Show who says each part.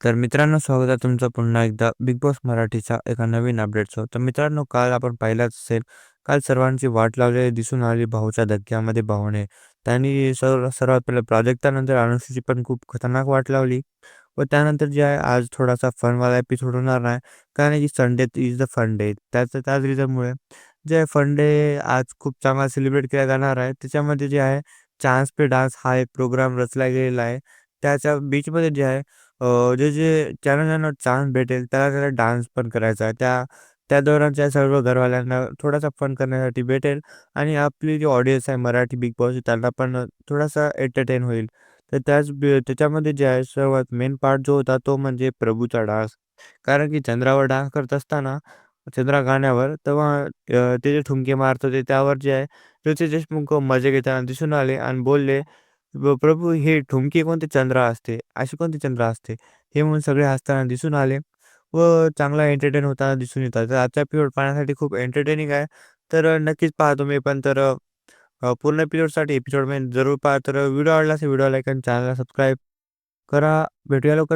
Speaker 1: तर मित्रांनो, स्वागत आहे तुमचं पुन्हा एकदा बिग बॉस मराठीच्या एका नवीन अपडेटसह. तर मित्रांनो, काल आपण पाहिलंच असेल, काल सर्वांची वाट लावलेली दिसून आली भाऊच्या धक्क्यामध्ये भाऊने. त्यांनी सर्वात पहिलं प्राजक्तानंतर अनुश्रीची पण खूप खतरनाक वाट लावली व त्यानंतर जे आहे आज थोडासा फनवाला एपिसोड होणार नाही. कारण की Sunday is the fun day. त्याच रिझनमुळे जे फन डे आज खूप चांगला सेलिब्रेट केला जाणार आहे. त्याच्यामध्ये जे आहे चान्स पे डान्स हा एक प्रोग्राम रचला गेलेला आहे. त्याच्या बीचमध्ये जे आहे जे ज्यांना चान्स भेटेल त्याला डान्स पण करायचा आहे. त्या त्या दौरानच्या सर्व घरवाल्यांना थोडासा फन करण्यासाठी भेटेल आणि आपली जी ऑडियन्स आहे मराठी बिग बॉस त्यांना पण थोडासा एंटरटेन होईल. तर त्याच्यामध्ये जे आहे सर्वात मेन पार्ट जो होता तो म्हणजे प्रभूचा डान्स. कारण की चंद्रावर डान्स करत असताना चंद्रा गाण्यावर तेव्हा ते जे ठुमके मारत होते त्यावर जे आहे ऋषी देशमुख मजे घेताना दिसून आले आणि बोलले, प्रभू हे ठुमके कोणते चंद्र असते, अशी कोणती चंद्र असते?" हे म्हणून सगळे हसताना दिसून आले व चांगला एंटरटेन होताना दिसून येतात. तर आजचा एपिसोड पाहण्यासाठी खूप एंटरटेनिंग आहे. तर नक्कीच पहा तुम्ही पण. तर पूर्ण एपिसोडसाठी एपिसोड जरूर पहा. तर व्हिडिओ आवडला असेल व्हिडिओ लाईक आणि चॅनलला सबस्क्राईब करा. भेटूया लवकर.